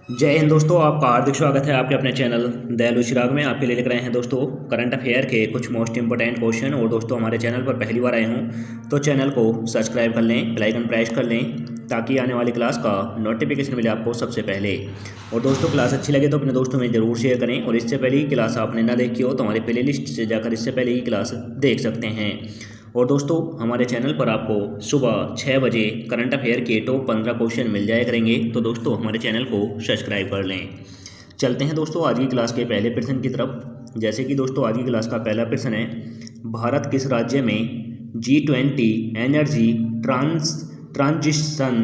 जय हिंद दोस्तों, आपका हार्दिक स्वागत है आपके अपने चैनल दयालु चिराग में। आपके लिए लेकर आए हैं दोस्तों करंट अफेयर के कुछ मोस्ट इंपोर्टेंट क्वेश्चन। और दोस्तों हमारे चैनल पर पहली बार आए हों तो चैनल को सब्सक्राइब कर लें, बेल आइकन प्रेस कर लें ताकि आने वाली क्लास का नोटिफिकेशन मिले आपको सबसे पहले। और दोस्तों क्लास अच्छी लगे तो अपने दोस्तों में ज़रूर शेयर करें। और इससे पहले की क्लास आपने ना देखी हो तो हमारे प्ले लिस्ट से जाकर इससे पहले की क्लास देख सकते हैं। और दोस्तों हमारे चैनल पर आपको सुबह 6 बजे करंट अफेयर के टॉप 15 क्वेश्चन मिल जाया करेंगे, तो दोस्तों हमारे चैनल को सब्सक्राइब कर लें। चलते हैं दोस्तों आज की क्लास के पहले प्रश्न की तरफ। जैसे कि दोस्तों आज की क्लास का पहला प्रश्न है, भारत किस राज्य में G20 एनर्जी ट्रांजिशन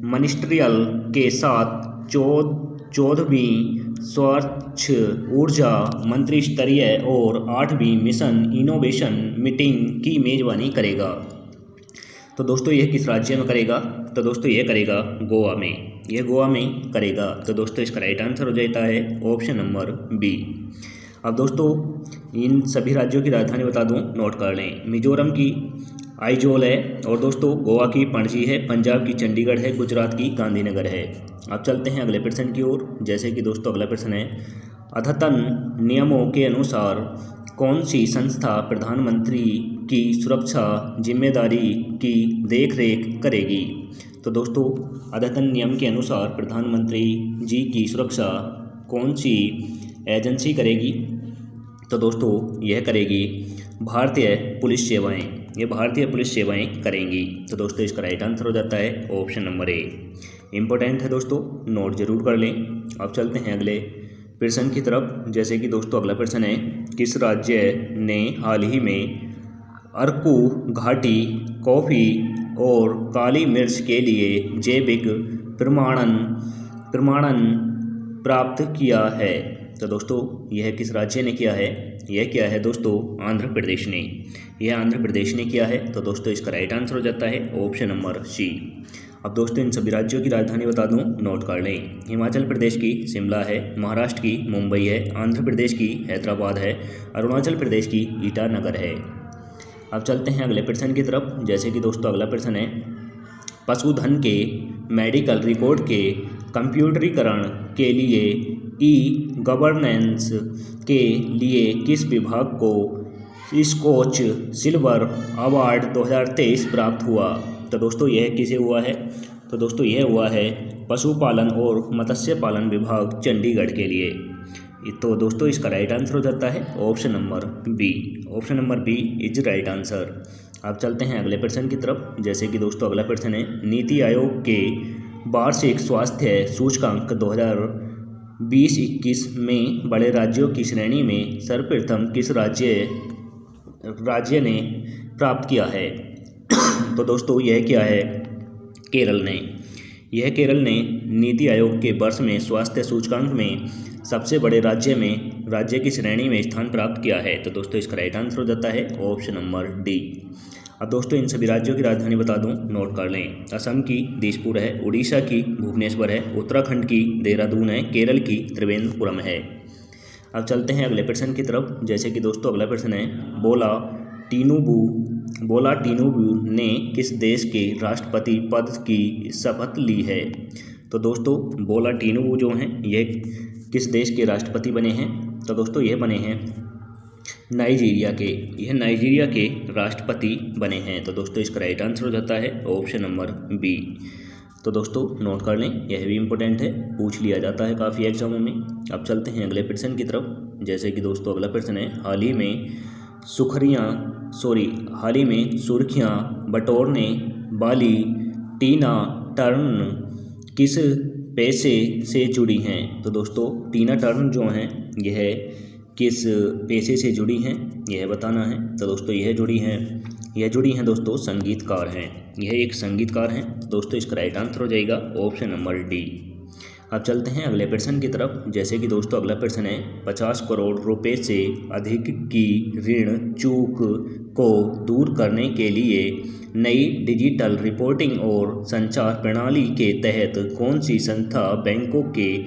मिनिस्ट्रियल के साथ 14वीं स्वच्छ ऊर्जा मंत्री स्तरीय और 8वीं मिशन इनोवेशन मीटिंग की मेजबानी करेगा? तो दोस्तों यह किस राज्य में करेगा? तो दोस्तों यह करेगा गोवा में। यह गोवा में करेगा। तो दोस्तों इसका राइट आंसर हो जाता है ऑप्शन नंबर बी। अब दोस्तों इन सभी राज्यों की राजधानी बता दूं, नोट कर लें। मिजोरम की आइजोल है, और दोस्तों गोवा की पणजी है, पंजाब की चंडीगढ़ है, गुजरात की गांधीनगर है। अब चलते हैं अगले प्रश्न की ओर। जैसे कि दोस्तों अगला प्रश्न है, अद्यतन नियमों के अनुसार कौन सी संस्था प्रधानमंत्री की सुरक्षा जिम्मेदारी की देखरेख करेगी? तो दोस्तों अद्यतन नियम के अनुसार प्रधानमंत्री जी की सुरक्षा कौन सी एजेंसी करेगी? तो दोस्तों यह करेगी भारतीय पुलिस सेवाएं। ये भारतीय पुलिस सेवाएं करेंगी। तो दोस्तों इसका राइट आंसर हो जाता है ऑप्शन नंबर ए। इम्पोर्टेंट है दोस्तों, नोट जरूर कर लें। अब चलते हैं अगले प्रश्न की तरफ। जैसे कि दोस्तों अगला प्रश्न है, किस राज्य ने हाल ही में अरकू घाटी कॉफ़ी और काली मिर्च के लिए जैविक प्रमाणन प्राप्त किया है? तो दोस्तों यह किस राज्य ने किया है? यह किया है दोस्तों आंध्र प्रदेश ने। यह आंध्र प्रदेश ने किया है। तो दोस्तों इसका राइट आंसर हो जाता है ऑप्शन नंबर सी। अब दोस्तों इन सभी राज्यों की राजधानी बता दूं, नोट कर लें। हिमाचल प्रदेश की शिमला है, महाराष्ट्र की मुंबई है, आंध्र प्रदेश की हैदराबाद है, अरुणाचल प्रदेश की ईटानगर है। अब चलते हैं अगले प्रश्न की तरफ। जैसे कि दोस्तों अगला प्रश्न है, पशुधन के मेडिकल रिकॉर्ड के कंप्यूटरीकरण के लिए ई गवर्नेंस के लिए किस विभाग को स्कॉच सिल्वर अवार्ड 2023 प्राप्त हुआ? तो दोस्तों यह किसे हुआ है? तो दोस्तों यह हुआ है पशुपालन और मत्स्य पालन विभाग चंडीगढ़ के लिए। तो दोस्तों इसका राइट आंसर हो जाता है option number B. Option number B is right answer. अब चलते हैं अगले प्रश्न की तरफ। जैसे कि दोस्तों अगला प्रश्न है, नीति आयोग के वार्षिक स्वास्थ्य सूचकांक 2020-21 में बड़े राज्यों की श्रेणी में सर्वप्रथम किस राज्य ने प्राप्त किया है? तो दोस्तों यह क्या है? केरल ने। यह केरल ने नीति आयोग के वर्ष में स्वास्थ्य सूचकांक में सबसे बड़े राज्य की श्रेणी में स्थान प्राप्त किया है। तो दोस्तों इसका राइट आंसर हो जाता है ऑप्शन नंबर डी। अब दोस्तों इन सभी राज्यों की राजधानी बता दूं, नोट कर लें। असम की दिसपुर है, उड़ीसा की भुवनेश्वर है, उत्तराखंड की देहरादून है, केरल की त्रिवेंद्रपुरम है। अब चलते हैं अगले प्रश्न की तरफ। जैसे कि दोस्तों अगला प्रश्न है, बोला टिनुबू ने किस देश के राष्ट्रपति पद की शपथ ली है? तो दोस्तों बोला टिनुबू जो हैं यह किस देश के राष्ट्रपति बने हैं? तो दोस्तों यह बने हैं नाइजीरिया के। यह नाइजीरिया के राष्ट्रपति बने हैं। तो दोस्तों इसका राइट आंसर हो जाता है ऑप्शन नंबर बी। तो दोस्तों नोट कर लें, यह भी इम्पोर्टेंट है, पूछ लिया जाता है काफ़ी एग्जामों में। अब चलते हैं अगले प्रश्न की तरफ। जैसे कि दोस्तों अगला प्रश्न है, हाल ही में सुर्खियां बटोरने वाली टीना टर्न किस पेशे से जुड़ी हैं? तो दोस्तों टीना टर्न जो हैं यह किस पेशे से जुड़ी हैं यह बताना है। तो दोस्तों यह जुड़ी हैं दोस्तों संगीतकार हैं। यह एक संगीतकार हैं। तो दोस्तों इसका राइट आंसर हो जाएगा ऑप्शन नंबर डी। अब चलते हैं अगले प्रश्न की तरफ। जैसे कि दोस्तों अगला प्रश्न है, 50 करोड़ रुपए से अधिक की ऋण चूक को दूर करने के लिए नई डिजिटल रिपोर्टिंग और संचार प्रणाली के तहत कौन सी संस्था बैंकों के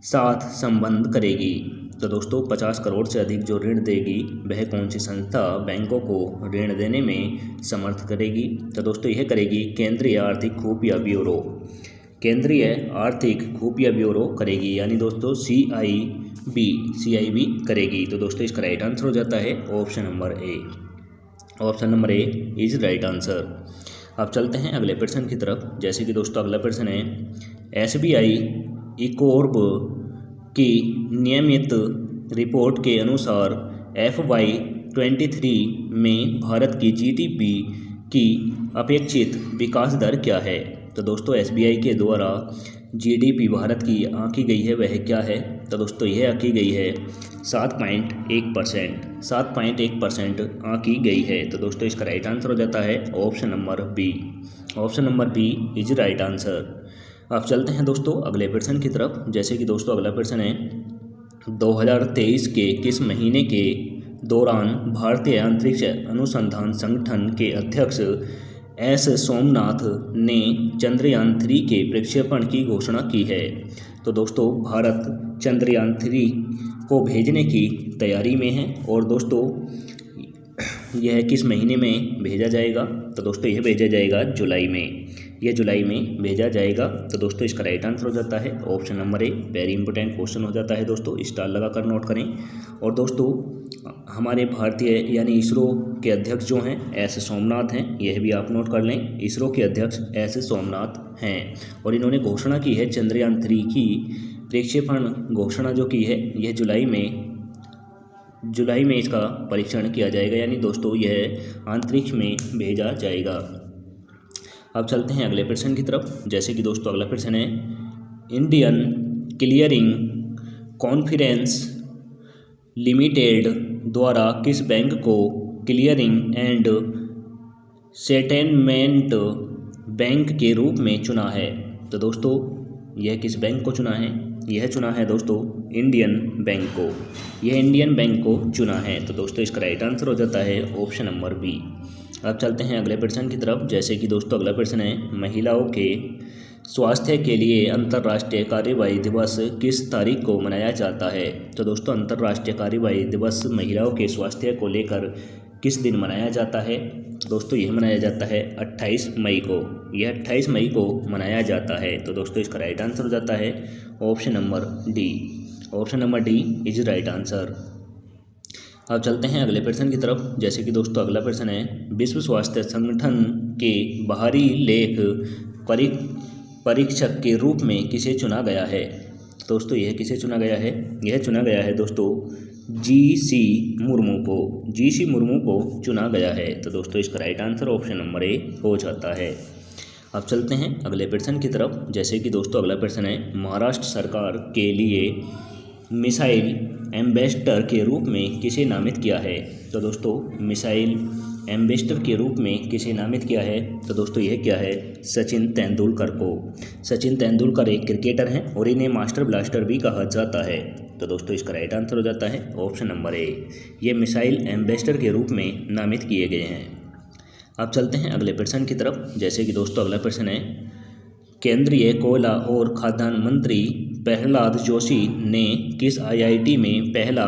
साथ संबंध करेगी? तो दोस्तों 50 करोड़ से अधिक जो ऋण देगी वह कौन सी संस्था बैंकों को ऋण देने में समर्थ करेगी? तो दोस्तों यह करेगी केंद्रीय आर्थिक खुफिया ब्यूरो। केंद्रीय आर्थिक खुफिया ब्यूरो करेगी, यानी दोस्तों CIB करेगी। तो दोस्तों इसका राइट आंसर हो जाता है option number A. Option number A is right answer. अब चलते हैं अगले प्रश्न की तरफ। जैसे कि दोस्तों अगला प्रश्न है, SBI इकोर्ब की नियमित रिपोर्ट के अनुसार FY23 में भारत की GDP की अपेक्षित विकास दर क्या है? तो दोस्तों SBI के द्वारा GDP भारत की आंकी गई है, वह क्या है? तो दोस्तों यह आंकी गई है 7.1%। 7.1% आंकी गई है। तो दोस्तों इसका राइट आंसर हो जाता है option number B. Option number B is right answer. अब चलते हैं दोस्तों अगले प्रश्न की तरफ। जैसे कि दोस्तों अगला प्रश्न है, 2023 के किस महीने के दौरान भारतीय अंतरिक्ष अनुसंधान संगठन के अध्यक्ष एस सोमनाथ ने चंद्रयान 3 के प्रक्षेपण की घोषणा की है? तो दोस्तों भारत चंद्रयान 3 को भेजने की तैयारी में है, और दोस्तों यह किस महीने में भेजा जाएगा? तो दोस्तों यह भेजा जाएगा जुलाई में। यह जुलाई में भेजा जाएगा। तो दोस्तों इसका राइट आंसर हो जाता है option number A. Very important question हो जाता है दोस्तों, स्टार लगाकर नोट करें। और दोस्तों हमारे भारतीय यानी इसरो के अध्यक्ष जो हैं एस सोमनाथ हैं, यह भी आप नोट कर लें। इसरो के अध्यक्ष एस सोमनाथ हैं, और इन्होंने घोषणा की है चंद्रयान 3 की प्रक्षेपण घोषणा जो की है, यह जुलाई में इसका परीक्षण किया जाएगा, यानी दोस्तों यह अंतरिक्ष में भेजा जाएगा। अब चलते हैं अगले प्रश्न की तरफ। जैसे कि दोस्तों अगला प्रश्न है, इंडियन क्लियरिंग कॉन्फ्रेंस लिमिटेड द्वारा किस बैंक को क्लियरिंग एंड सेटलमेंट बैंक के रूप में चुना है? तो दोस्तों यह किस बैंक को चुना है? यह चुना है दोस्तों इंडियन बैंक को। यह इंडियन बैंक को चुना है। तो दोस्तों इसका राइट आंसर हो जाता है ऑप्शन नंबर बी। अब चलते हैं अगले प्रश्न की तरफ। जैसे कि दोस्तों अगला प्रश्न है, महिलाओं के स्वास्थ्य के लिए अंतर्राष्ट्रीय कार्यवाही दिवस किस तारीख को मनाया जाता है? तो दोस्तों अंतर्राष्ट्रीय कार्यवाही दिवस महिलाओं के स्वास्थ्य को लेकर किस दिन मनाया जाता है? तो दोस्तों यह मनाया जाता है 28 मई को। यह 28 मई को मनाया जाता है। तो दोस्तों इसका राइट आंसर हो जाता है option number D. Option number D is right answer. अब चलते हैं अगले प्रश्न की तरफ। जैसे कि दोस्तों अगला प्रश्न है, विश्व स्वास्थ्य संगठन के बाहरी लेख परीक्षक के रूप में किसे चुना गया है? दोस्तों यह किसे चुना गया है? यह चुना गया है दोस्तों GC मुर्मू को। GC मुर्मू को चुना गया है। तो दोस्तों इसका right answer option number A हो जाता है। अब चलते हैं अगले प्रश्न की तरफ। जैसे कि दोस्तों अगला प्रश्न है, महाराष्ट्र सरकार के लिए मिसाइल एम्बेसडर के रूप में किसे नामित किया है? तो दोस्तों मिसाइल एम्बेसडर के रूप में किसे नामित किया है? तो दोस्तों यह क्या है? सचिन तेंदुलकर को। सचिन तेंदुलकर एक क्रिकेटर हैं और इन्हें मास्टर ब्लास्टर भी कहा जाता है। तो दोस्तों इसका राइट आंसर हो जाता है ऑप्शन नंबर ए। ये मिसाइल एम्बेसडर के रूप में नामित किए गए हैं। अब चलते हैं अगले प्रश्न की तरफ। जैसे कि दोस्तों अगला प्रश्न है, केंद्रीय कोयला और खाद्यान्न मंत्री प्रहलाद जोशी ने किस IIT में पहला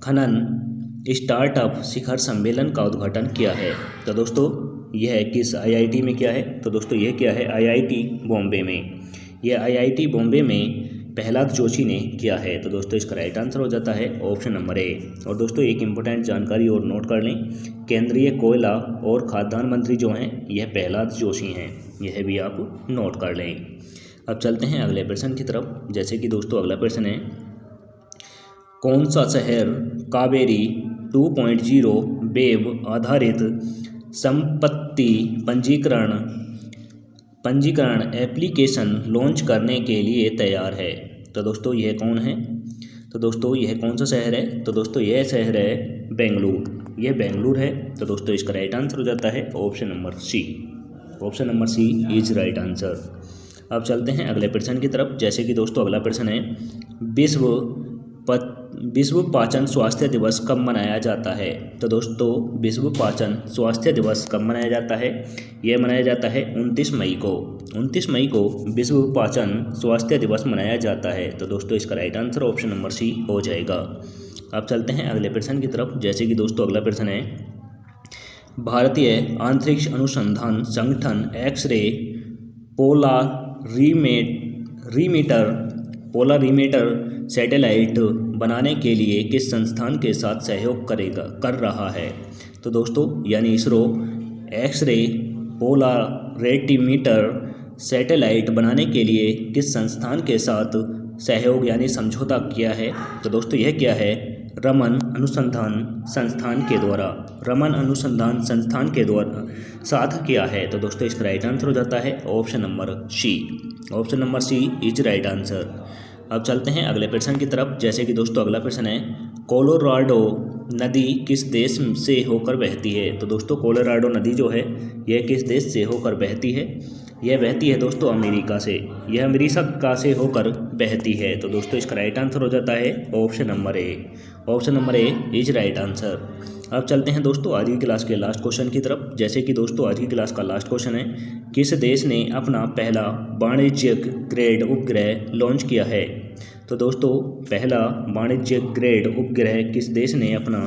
खनन स्टार्टअप शिखर सम्मेलन का उद्घाटन किया है? तो दोस्तों यह किस IIT में क्या है? तो दोस्तों यह क्या है? IIT बॉम्बे में। यह IIT बॉम्बे में प्रहलाद जोशी ने किया है। तो दोस्तों इसका राइट आंसर हो जाता है ऑप्शन नंबर ए। और दोस्तों एक इम्पोर्टेंट जानकारी और नोट कर लें, केंद्रीय कोयला और खाद्यान्न मंत्री जो हैं यह प्रहलाद जोशी हैं, यह भी आप नोट कर लें। अब चलते हैं अगले प्रश्न की तरफ। जैसे कि दोस्तों अगला प्रश्न है, कौन सा शहर कावेरी 2.0 वेब आधारित संपत्ति पंजीकरण एप्लीकेशन लॉन्च करने के लिए तैयार है? तो दोस्तों यह कौन है? तो दोस्तों यह कौन सा शहर है? तो दोस्तों यह शहर है बेंगलुरु। यह बेंगलुरु है। तो दोस्तों इसका राइट आंसर हो जाता है option number C. Option number C is right answer. अब चलते हैं अगले प्रश्न की तरफ। जैसे कि दोस्तों अगला प्रश्न है, विश्व पाचन स्वास्थ्य दिवस कब मनाया जाता है? तो दोस्तों विश्व पाचन स्वास्थ्य दिवस कब मनाया जाता है? यह मनाया जाता है 29 मई को। 29 मई को विश्व पाचन स्वास्थ्य दिवस मनाया जाता है। तो दोस्तों इसका right answer option number C हो जाएगा। अब चलते हैं अगले प्रश्न की तरफ। जैसे कि दोस्तों अगला प्रश्न है, भारतीय अंतरिक्ष अनुसंधान संगठन एक्स-रे पोलरीमीटर सैटेलाइट बनाने के लिए किस संस्थान के साथ सहयोग कर रहा है? तो दोस्तों यानी इसरो एक्सरे पोलरिमीटर सैटेलाइट बनाने के लिए किस संस्थान के साथ सहयोग यानी समझौता किया है? तो दोस्तों यह क्या है? रमन अनुसंधान संस्थान के द्वारा साथ किया है। तो दोस्तों इसका राइट आंसर हो जाता है option number C is right answer. अब चलते हैं अगले प्रश्न की तरफ। जैसे कि दोस्तों अगला प्रश्न है, कोलोराडो नदी किस देश से होकर बहती है? तो दोस्तों कोलोराडो नदी जो है यह किस देश से होकर बहती है? यह बहती है दोस्तों अमेरिका से। यह अमेरिका से होकर बहती है। तो दोस्तों इसका राइट आंसर हो जाता है option number A is right answer. अब चलते हैं दोस्तों आज की क्लास के लास्ट क्वेश्चन की तरफ। जैसे कि दोस्तों आज की क्लास का लास्ट क्वेश्चन है, किस देश ने अपना पहला वाणिज्यिक ग्रेड उपग्रह लॉन्च किया है? तो दोस्तों पहला वाणिज्यिक ग्रेड उपग्रह किस देश ने अपना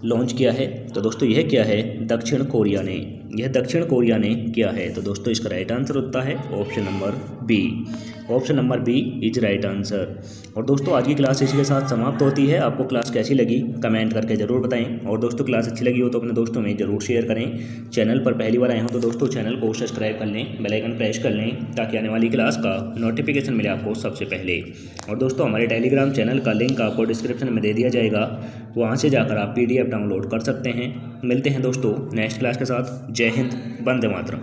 लॉन्च किया है? तो दोस्तों यह क्या है? दक्षिण कोरिया ने किया है। तो दोस्तों इसका राइट आंसर होता है option number B is right answer. और दोस्तों आज की क्लास इसी के साथ समाप्त होती है। आपको क्लास कैसी लगी कमेंट करके ज़रूर बताएं। और दोस्तों क्लास अच्छी लगी हो तो अपने दोस्तों में ज़रूर शेयर करें। चैनल पर पहली बार आए हो तो दोस्तों चैनल को सब्सक्राइब कर लें, बेल आइकन प्रेस कर लें ताकि आने वाली क्लास का नोटिफिकेशन मिले आपको सबसे पहले। और दोस्तों हमारे टेलीग्राम चैनल का लिंक आपको डिस्क्रिप्शन में दे दिया जाएगा, वहाँ से जाकर आप PDF डाउनलोड कर सकते हैं। मिलते हैं दोस्तों नेक्स्ट क्लास के साथ। जय हिंद, वंदे मातरम।